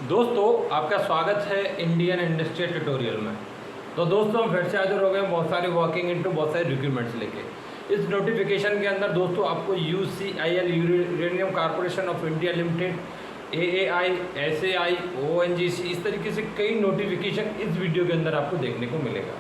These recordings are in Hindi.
दोस्तों आपका स्वागत है इंडियन इंडस्ट्रियल ट्यूटोरियल में। तो दोस्तों हम फिर से हाजिर हो गए बहुत सारे वॉकिंग इनटू बहुत सारे रिक्रूटमेंट्स लेके। इस नोटिफिकेशन के अंदर दोस्तों आपको UCIL uranium corporation of India limited, AAI, SAI, ONGC इस तरीके से कई नोटिफिकेशन इस वीडियो के अंदर आपको देखने को मिलेगा।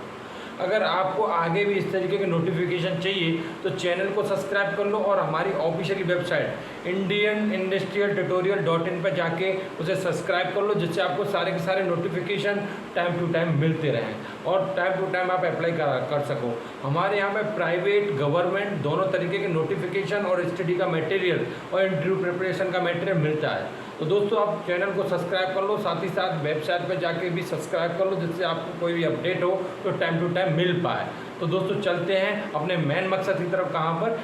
अगर आपको आगे भी इस तरीके के नोटिफिकेशन चाहिए तो चैनल को सब्सक्राइब कर लो और हमारी ऑफिशियल वेबसाइट indianindustриaltutorial.in पर जाके उसे सब्सक्राइब कर लो, जिससे आपको सारे के सारे नोटिफिकेशन टाइम टू टाइम मिलते रहें और टाइम टू टाइम आप अप्लाई कर सको। हमारे यहाँ पे प्राइवेट गवर्नमेंट दोनों तरीके के नोटिफिकेशन और स्टडी का मटेरियल और इंटरव्यू प्रिपरेशन का मटेरियल मिलता है। तो दोस्तों आप चैनल को सब्सक्राइब कर लो, साथ ही साथ वेबसाइट पर जाके भी सब्सक्राइब कर लो, जिससे आपको कोई भी अपडेट हो तो टाइम टू टाइम मिल पाए। तो दोस्तों चलते हैं अपने मेन मकसद की तरफ, कहाँ पर,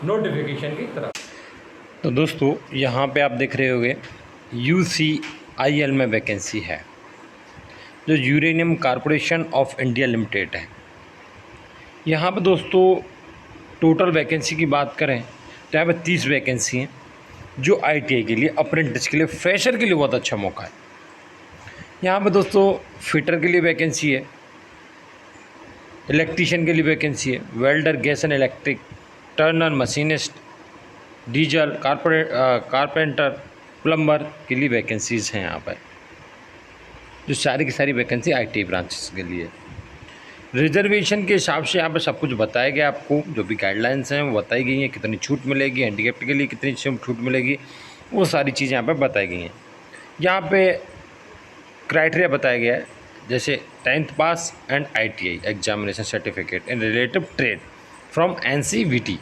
नोटिफिकेशन की तरफ। तो दोस्तों यहाँ पे आप देख रहे होंगे UCIL में वैकेंसी है, जो uranium corporation of India limited है। यहाँ पे दोस्तों टोटल वैकेंसी की बात करें तो यहाँ पे 30 वैकेंसी हैं, जो ITI के लिए, अप्रेंटिस के लिए, फ्रेशर के लिए बहुत अच्छा मौका है। यहाँ पे दोस्तों फिटर के लिए वैकेंसी है, इलेक्ट्रीशियन के लिए वैकेंसी है, welder, gas and electric, Turner, machinist, diesel, carpenter, plumber के लिए वैकेंसीज़ हैं यहाँ पर, जो सारी की सारी वैकेंसी ITI ब्रांचेस के लिए। रिजर्वेशन के हिसाब से यहाँ पर सब कुछ बताया गया आपको, जो भी गाइडलाइंस हैं वो बताई गई हैं, कितनी छूट मिलेगी, हैंडीकैप्ड के लिए कितनी छूट मिलेगी, वो सारी चीज़ें यहाँ पर बताई गई हैं। यहाँ पे क्राइटेरिया बताया गया है, जैसे 10th pass and ITI examination certificate in relative trade from NCVT,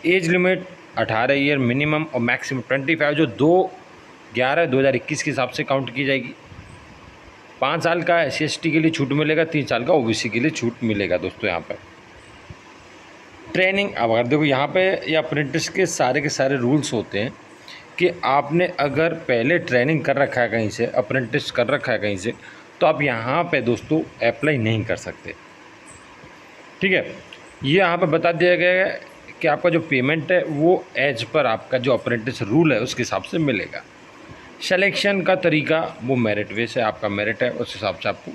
age limit 18 year minimum और मैक्सिमम 25, जो 2/11/2021 के हिसाब से काउंट की जाएगी। 5 साल का SC/ST के लिए छूट मिलेगा, 3 साल का OBC के लिए छूट मिलेगा। दोस्तों यहाँ पर ट्रेनिंग, अब अगर देखो यहाँ पे ये अप्रेंटिस के सारे रूल्स होते हैं कि आपने अगर पहले ट्रेनिंग कर रखा है कहीं से, अप्रेंटिस कर रखा है कहीं से, तो आप यहाँ पे दोस्तों अप्लाई नहीं कर सकते। ठीक है, ये यहाँ पे बता दिया गया है कि आपका जो पेमेंट है वो एज पर आपका जो अप्रेंटिस रूल है उसके हिसाब से मिलेगा। सिलेक्शन का तरीका वो मेरिट वे से, आपका मेरिट है उस हिसाब से आपको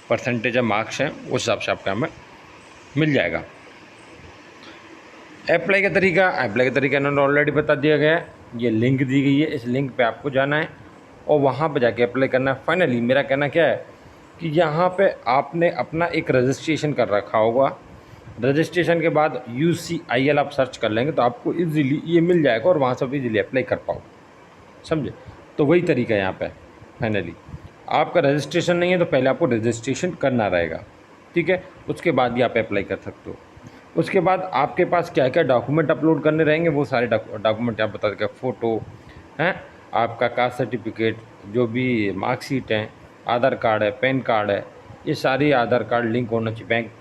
परसेंटेज या मार्क्स हैं उस हिसाब से आपका हमें मिल जाएगा। अप्लाई का तरीका इन्होंने ऑलरेडी बता दिया गया है, ये लिंक दी गई है, इस लिंक पे आपको जाना है और वहाँ पे जाके अप्लाई करना है। फाइनली मेरा कहना क्या है कि यहाँ पे आपने अपना एक रजिस्ट्रेशन कर रखा होगा, रजिस्ट्रेशन के बाद UCIL आप सर्च कर लेंगे तो आपको इजीली ये मिल जाएगा और वहाँ से आप इजीली अप्लाई कर पाओ, समझे। तो वही तरीका है यहाँ पे। फाइनली आपका रजिस्ट्रेशन नहीं है तो पहले आपको रजिस्ट्रेशन करना रहेगा, ठीक है, उसके बाद ही आप अप्लाई कर सकते हो। उसके बाद आपके पास क्या क्या डॉक्यूमेंट अपलोड करने रहेंगे, वो सारे डॉक्यूमेंट आप बता देंगे। फ़ोटो हैं, आपका कास्ट सर्टिफिकेट, जो भी मार्कशीट हैं, आधार कार्ड है, पैन कार्ड है, ये सारी, आधार कार्ड लिंक होना चाहिए बैंक,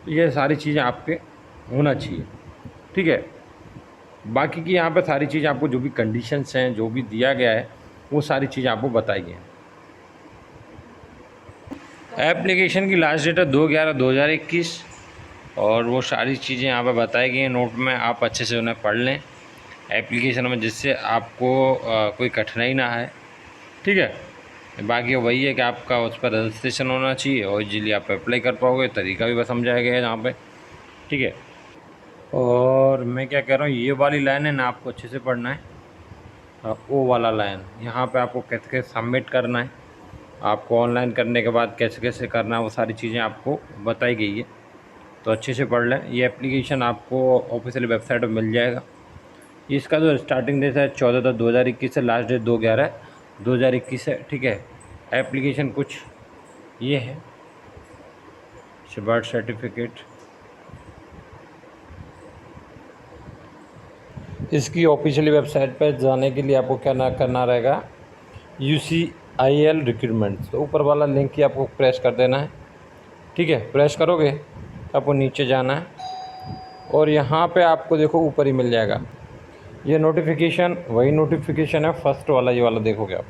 ये सारी चीज़ें आपके होना चाहिए, ठीक है। बाकी की यहाँ पर सारी चीज़ें आपको, जो भी कंडीशंस हैं, जो भी दिया गया है, वो सारी चीज़ें आपको बताई गई हैं। एप्लीकेशन की लास्ट डेट है 2/11/2021 और वो सारी चीज़ें यहाँ पर बताई गई हैं नोट में, आप अच्छे से उन्हें पढ़ लें एप्लीकेशन में, जिससे आपको कोई कठिनाई ना आए, ठीक है। बाकी वही है कि आपका उस पर रजिस्ट्रेशन होना चाहिए और इजीली आप अप्लाई कर पाओगे, तरीका भी बस समझाया गया है यहाँ पे, ठीक है। और मैं क्या कह रहा हूँ, ये वाली लाइन है ना, आपको अच्छे से पढ़ना है। वो वाला लाइन यहाँ पे आपको कैसे कैसे सबमिट करना है, आपको ऑनलाइन करने के बाद कैसे कैसे करना है, वो सारी चीज़ें आपको बताई गई है, तो अच्छे से पढ़ लें। ये एप्लीकेशन आपको ऑफिशियल वेबसाइट पर मिल जाएगा। इसका जो स्टार्टिंग डेट है 14/10/2021 से, लास्ट डेट 2/11/2021 है, ठीक है। एप्लीकेशन कुछ ये है, बर्थ सर्टिफिकेट, इसकी ऑफिशियल वेबसाइट पर जाने के लिए आपको क्या ना करना रहेगा, UCIL रिक्रूटमेंट, तो ऊपर वाला लिंक ही आपको प्रेस कर देना है, ठीक है। प्रेस करोगे तो आपको नीचे जाना है और यहाँ पे आपको देखो ऊपर ही मिल जाएगा ये नोटिफिकेशन, वही नोटिफिकेशन है फर्स्ट वाला, ये वाला देखोगे आप,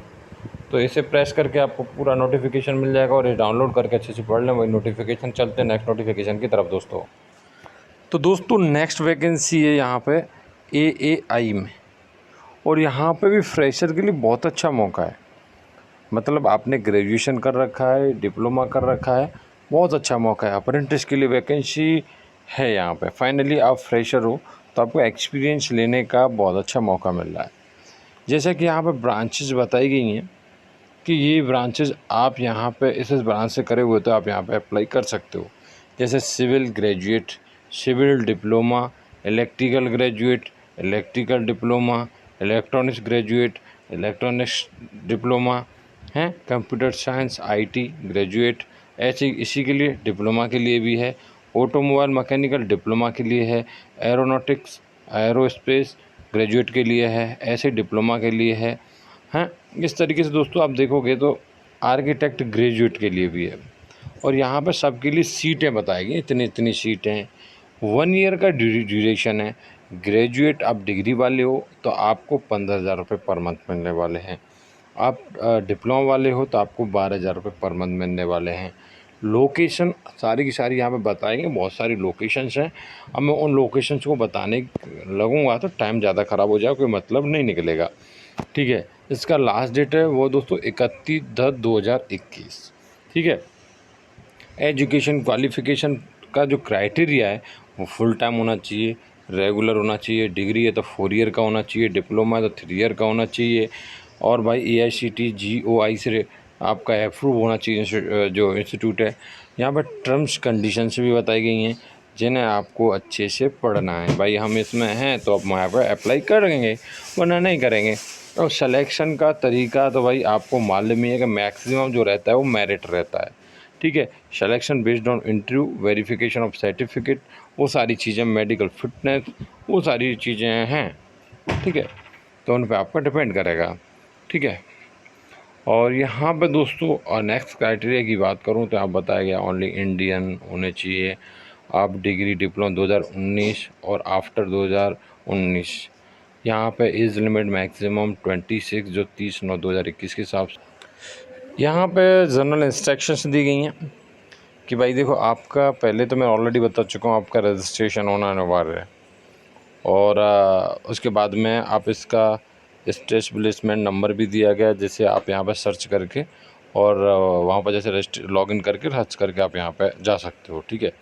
तो इसे प्रेस करके आपको पूरा नोटिफिकेशन मिल जाएगा और ये डाउनलोड करके अच्छे से पढ़ लें वही नोटिफिकेशन। चलते हैं नेक्स्ट नोटिफिकेशन की तरफ दोस्तों। तो दोस्तों नेक्स्ट वैकेंसी है यहाँ पे AAI में, और यहाँ पे भी फ्रेशर के लिए बहुत अच्छा मौका है। मतलब आपने ग्रेजुएशन कर रखा है, डिप्लोमा कर रखा है, बहुत अच्छा मौका है। अप्रेंटिस के लिए वैकेंसी है यहाँ पे। फाइनली आप फ्रेशर हो तो आपको एक्सपीरियंस लेने का बहुत अच्छा मौका मिल रहा है। जैसे कि यहाँ पे ब्रांचेस बताई गई हैं कि ये ब्रांचेस आप यहाँ पे इस ब्रांच से करे हुए तो आप यहाँ पे अप्लाई कर सकते हो। जैसे civil graduate, civil diploma, electrical graduate, electrical diploma, electronics graduate, electronics diploma हैं, कंप्यूटर साइंस आईटी ग्रेजुएट, ऐसे इसी के लिए डिप्लोमा के लिए भी है। ऑटोमोबाइल मैकेनिकल डिप्लोमा के लिए है। एरोनॉटिक्स एरोस्पेस ग्रेजुएट के लिए है, ऐसे डिप्लोमा के लिए है। हैं, इस तरीके से दोस्तों आप देखोगे तो आर्किटेक्ट ग्रेजुएट के लिए भी है। और यहाँ पर सबके लिए सीटें बताएगी, इतनी इतनी सीटें। 1 ईयर का ड्यूरेशन है। ग्रेजुएट आप डिग्री वाले हो तो आपको 15,000 रुपये पर मंथ मिलने वाले हैं। आप डिप्लोमा वाले हो तो आपको 12,000 रुपये पर मंथ मिलने वाले हैं। लोकेशन सारी की सारी यहाँ पे बताएंगे, बहुत सारी लोकेशंस हैं। अब मैं उन लोकेशंस को बताने लगूंगा तो टाइम ज़्यादा ख़राब हो जाएगा, कोई मतलब नहीं निकलेगा। ठीक है, इसका लास्ट डेट है वो दोस्तों 31/10/2021। ठीक है। एजुकेशन क्वालिफ़िकेशन का जो क्राइटेरिया है वो फुल टाइम होना चाहिए, रेगुलर होना चाहिए। डिग्री है तो 4 ईयर का होना चाहिए, डिप्लोमा है तो 3 ईयर का होना चाहिए। और भाई AICTE GOI से आपका अप्रूव होना चाहिए जो इंस्टीट्यूट है। यहाँ पर टर्म्स कंडीशंस भी बताई गई हैं जिन्हें आपको अच्छे से पढ़ना है। भाई हम इसमें हैं तो अब वहाँ पर अप्लाई करेंगे, वरना नहीं करेंगे। और सिलेक्शन का तरीका तो भाई आपको मालूम ही है कि मैक्सिमम जो रहता है वो मेरिट रहता है। ठीक है, selection based on interview, verification of certificate, वो सारी चीज़ें, मेडिकल फिटनेस, वो सारी चीज़ें हैं। ठीक है, तो उन पर आपका डिपेंड करेगा। ठीक है। और यहाँ पे दोस्तों नेक्स्ट क्राइटेरिया की बात करूँ तो आप बताया गया ओनली इंडियन होने चाहिए। आप डिग्री डिप्लोमा 2019 और आफ्टर 2019। यहाँ पे एज लिमिट मैक्सिमम 26 जो 30/9/2021 के हिसाब से। यहाँ पे जनरल इंस्ट्रक्शंस दी गई हैं कि भाई देखो, आपका पहले तो मैं ऑलरेडी बता चुका हूँ, आपका रजिस्ट्रेशन होना अनिवार्य है। और उसके बाद में आप इसका एस्टेब्लिशमेंट नंबर भी दिया गया है, जिसे आप यहाँ पर सर्च करके और वहाँ पर जैसे लॉगिन करके सर्च करके आप यहाँ पे जा सकते हो। ठीक है,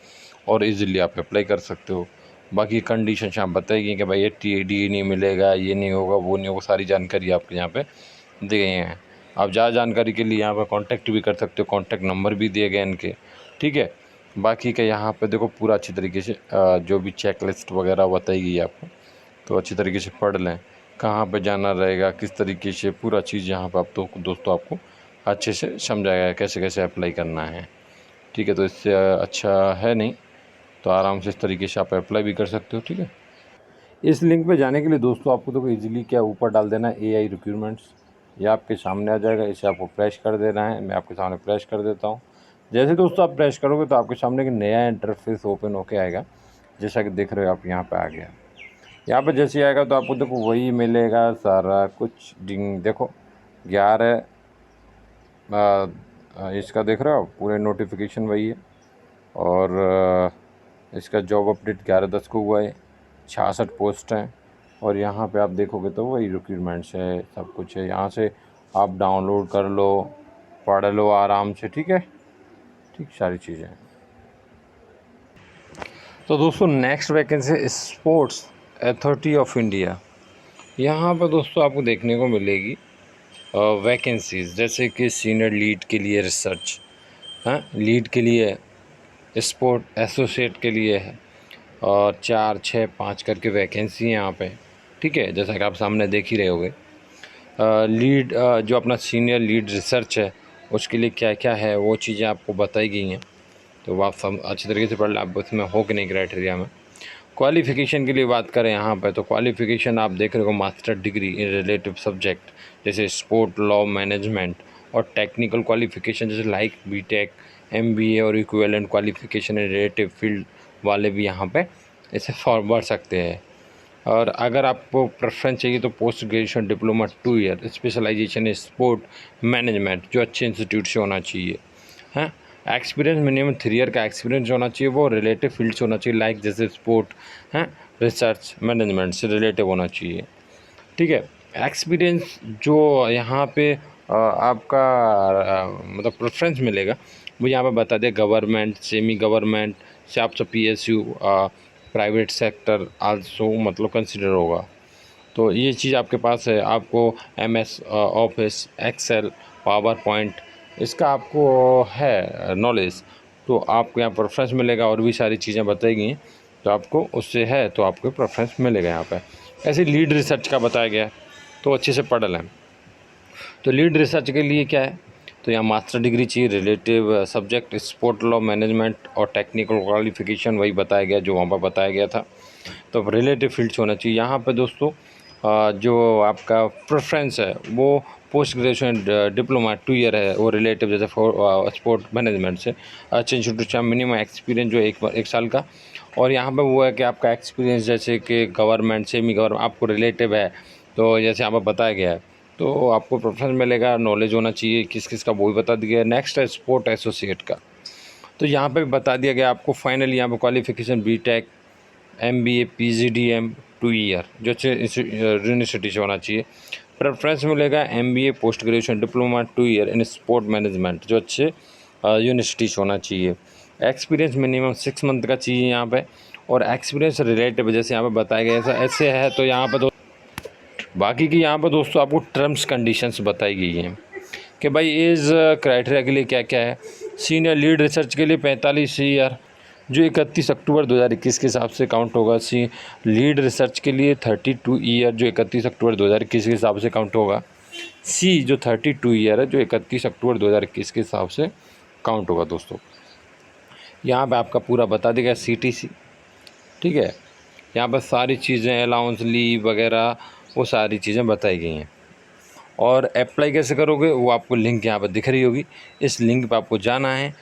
और इजीली आप अप्लाई कर सकते हो। बाकी कंडीशन यहाँ बताएगी कि भाई ये TAD नहीं मिलेगा, ये नहीं होगा, वो नहीं होगा, सारी जानकारी आपके यहाँ पे दी गई हैं। आप ज़्यादा जानकारी के लिए यहाँ पर कांटेक्ट भी कर सकते हो, कांटेक्ट नंबर भी दिए गए इनके। ठीक है, बाकी का यहाँ पे देखो पूरा अच्छी तरीके से जो भी चेक लिस्ट वगैरह बताई गई है आपको, तो अच्छी तरीके से पढ़ लें। कहाँ पे जाना रहेगा, किस तरीके से, पूरा चीज़ यहाँ पे आप तो दोस्तों आपको अच्छे से समझाया कैसे कैसे अप्लाई करना है। ठीक है, तो इससे अच्छा है नहीं, तो आराम से इस तरीके से आप अप्लाई भी कर सकते हो। ठीक है, इस लिंक पे जाने के लिए दोस्तों आपको तो इजीली क्या ऊपर डाल देना है AI रिक्रूटमेंट्स, ये आपके सामने आ जाएगा। इसे आपको प्रेस कर देना है। मैं आपके सामने प्रेस कर देता हूँ। जैसे दोस्तों आप प्रेस करोगे तो आपके सामने एक नया इंटरफेस ओपन होके आएगा, जैसा कि देख रहे हो आप यहाँ पे आ गया। यहाँ पे जैसे आएगा तो आपको देखो वही मिलेगा सारा कुछ। डिंग देखो 11 इसका देख रहे हो पूरे नोटिफिकेशन वही है। और इसका जॉब अपडेट 11/10 को हुआ है। 66 पोस्ट हैं। और यहाँ पे आप देखोगे तो वही रिक्रूटमेंट्स है, सब कुछ है। यहाँ से आप डाउनलोड कर लो, पढ़ लो आराम से। ठीक है, ठीक, सारी चीज़ें। तो दोस्तों next vacancy sports authority of India. यहाँ पर दोस्तों आपको देखने को मिलेगी वैकेंसीज़, जैसे कि सीनियर लीड के लिए रिसर्च, हाँ, लीड के लिए, स्पोर्ट एसोसिएट के लिए है। और 4, 6, 5 करके वैकेंसी है यहाँ पे। ठीक है, जैसा कि आप सामने देख ही रहे होगे। लीड जो अपना सीनियर लीड रिसर्च है उसके लिए क्या क्या है वो चीज़ें आपको बताई गई हैं, तो आप सब अच्छी तरीके से पढ़ लें। आप उसमें हो कि नहीं क्राइटेरिया में। क्वालिफ़िकेशन की लिए बात करें यहाँ पे, तो क्वालिफ़िकेशन आप देख रहे हो master degree in relative subject जैसे स्पोर्ट लॉ मैनेजमेंट, और टेक्निकल क्वालिफ़िकेशन जैसे लाइक BTech MBA और इक्विवेलेंट क्वालिफ़िकेशन इन रिलेटिव फील्ड वाले भी यहाँ पे इसे बढ़ सकते हैं। और अगर आपको प्रेफरेंस चाहिए तो post graduation diploma 2 year specialisation in sport management जो अच्छे इंस्टीट्यूट से होना चाहिए। हाँ, एक्सपीरियंस मिनिमम 3 ईयर का एक्सपीरियंस होना चाहिए, वो रिलेटिव फील्ड से होना चाहिए, लाइक जैसे स्पोर्ट हैं, रिसर्च मैनेजमेंट से रिलेटिव होना चाहिए। ठीक है, एक्सपीरियंस जो यहाँ पे आपका मतलब प्रेफरेंस मिलेगा, वो यहाँ पे बता दे गवर्नमेंट, सेमी गवर्नमेंट से आपसे PSU, प्राइवेट सेक्टर आल्सो मतलब कंसिडर होगा। तो ये चीज़ आपके पास है। आपको MS office, excel, power point, इसका आपको है नॉलेज, तो आपको यहाँ प्रेफरेंस मिलेगा। और भी सारी चीज़ें बताई गई हैं, तो आपको उससे है तो आपको प्रेफरेंस मिलेगा यहाँ पे। ऐसे लीड रिसर्च का बताया गया है, तो अच्छे से पढ़ लें। तो लीड रिसर्च के लिए क्या है, तो यहाँ मास्टर डिग्री चाहिए, relative subject sport law management और टेक्निकल क्वालिफिकेशन वही बताया गया जो वहाँ पर बताया गया था। तो रिलेटिव फील्ड्स होना चाहिए यहाँ पे दोस्तों। जो आपका प्रेफरेंस है वो पोस्ट ग्रेजुएशन डिप्लोमा 2 ईयर है, वो रिलेटिव जैसे स्पोर्ट मैनेजमेंट से अच्छे इंस्टीट्यूट मिनिमम एक्सपीरियंस जो एक साल का। और यहाँ पे वो है कि आपका एक्सपीरियंस जैसे कि गवर्नमेंट, सेमी गवर्नमेंट आपको रिलेटिव है, तो जैसे यहाँ पर बताया गया है, तो आपको प्रेफरेंस मिलेगा। नॉलेज होना चाहिए किस किस का, वो भी बता दिया गया। नेक्स्ट है स्पोर्ट एसोसिएट का, तो यहाँ पे भी बता दिया गया आपको फाइनली यहाँ पे qualification BTech, MBA, PGDM 2 year जो अच्छे यूनिवर्सिटी से होना चाहिए। प्रेफरेंस मिलेगा MBA post graduation diploma 2 year in sport management जो अच्छे यूनिवर्सिटी से होना चाहिए। एक्सपीरियंस मिनिमम 6 मंथ का चाहिए यहाँ पे। और एक्सपीरियंस रिलेटिव जैसे यहाँ पे बताया गया ऐसा ऐसे है, तो यहाँ पर बाकी की यहाँ पर दोस्तों आपको टर्म्स कंडीशंस बताई गई हैं कि भाई एज क्राइटेरिया के लिए क्या क्या है। सीनियर लीड रिसर्च के लिए 45 ईयर जो 31 अक्टूबर 2021 के हिसाब से काउंट होगा। लीड रिसर्च के लिए 32 ईयर जो 31 अक्टूबर 2021 के हिसाब से काउंट होगा। C जो 32 ईयर है जो 31 अक्टूबर 2021 के हिसाब से काउंट होगा दोस्तों। यहाँ पे आपका पूरा बता देगा CTC, ठीक है। यहाँ पर सारी चीज़ें अलाउंस, लीव वगैरह वो सारी चीज़ें बताई गई हैं। और अप्लाई कैसे करोगे वो आपको लिंक यहाँ पर दिख रही होगी, इस लिंक पर आपको जाना है।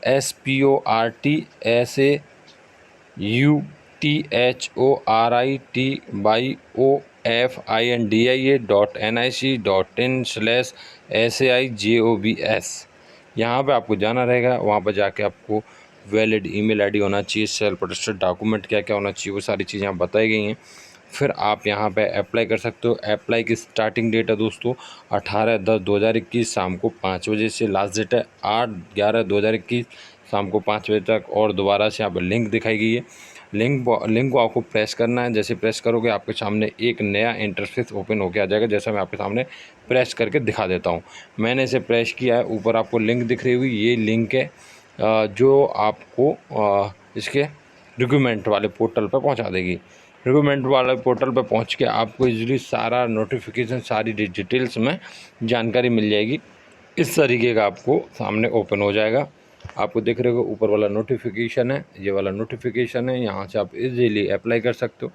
sportufindia.nic.in/SAIJOBS यहाँ पे आपको जाना रहेगा। वहाँ पर जाके आपको वैलिड ईमेल आईडी होना चाहिए, सेल्फ अटेस्टेड डॉक्यूमेंट क्या क्या होना चाहिए वो सारी चीज़ें यहाँ बताई गई हैं। फिर आप यहाँ पे अप्लाई कर सकते हो। अप्लाई की स्टार्टिंग डेट है दोस्तों 18/10/2021 शाम को 5 बजे से। लास्ट डेट है 8/11/2021 शाम को 5 बजे तक। और दोबारा से यहाँ पर लिंक दिखाई गई है, लिंक को आपको प्रेस करना है। जैसे प्रेस करोगे आपके सामने एक नया इंटरफेस ओपन होकर आ जाएगा, जैसा मैं आपके सामने प्रेस करके दिखा देता हूँ। मैंने इसे प्रेस किया है, ऊपर आपको लिंक दिख रही हुई, ये लिंक है जो आपको इसके रिक्रूटमेंट वाले पोर्टल पर पहुँचा देगी। रिक्रूटमेंट वाले पोर्टल पर पहुँच के आपको इजीली सारा नोटिफिकेशन, सारी डिटेल्स में जानकारी मिल जाएगी। इस तरीके का आपको सामने ओपन हो जाएगा। आपको दिख रहे हो ऊपर वाला नोटिफिकेशन है, ये वाला नोटिफिकेशन है, यहाँ से आप इजीली अप्लाई कर सकते हो।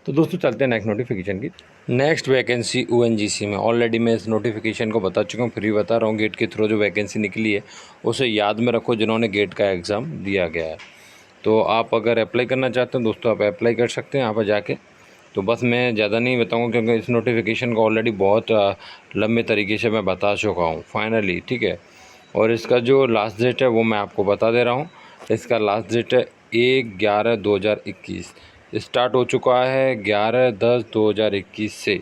तो दोस्तों चलते हैं नेक्स्ट नोटिफिकेशन की। नेक्स्ट वैकेंसी ONGC में ऑलरेडी मैं इस नोटिफिकेशन को बता चुका हूँ, फिर बता रहा हूँ। गेट के थ्रू जो वैकेंसी निकली है उसे याद में रखो जिन्होंने गेट का एग्ज़ाम दिया गया है। तो आप अगर अप्लाई करना चाहते हो दोस्तों आप अप्लाई कर सकते हैं यहाँ पर जाके। तो बस मैं ज़्यादा नहीं बताऊँगा क्योंकि इस नोटिफिकेशन को ऑलरेडी बहुत लंबे तरीके से मैं बता चुका हूँ फाइनली, ठीक है। और इसका जो लास्ट डेट है वो मैं आपको बता दे रहा हूँ। इसका लास्ट डेट है 1/11/2021। स्टार्ट हो चुका है 11/10/2021 से।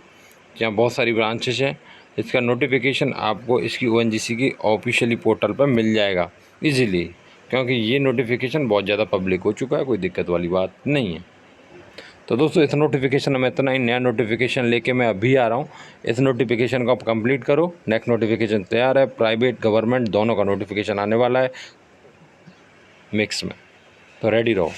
यहाँ बहुत सारी ब्रांचेस हैं। इसका नोटिफिकेशन आपको इसकी ONGC की ऑफिशियली पोर्टल पर मिल जाएगा इजीली, क्योंकि ये नोटिफिकेशन बहुत ज़्यादा पब्लिक हो चुका है, कोई दिक्कत वाली बात नहीं है। तो दोस्तों इस नोटिफिकेशन में इतना ही। नया नोटिफिकेशन लेके मैं अभी आ रहा हूँ, इस नोटिफिकेशन को आप कंप्लीट करो। नेक्स्ट नोटिफिकेशन तैयार है, प्राइवेट गवर्नमेंट दोनों का नोटिफिकेशन आने वाला है मिक्स में, तो रेडी रहो।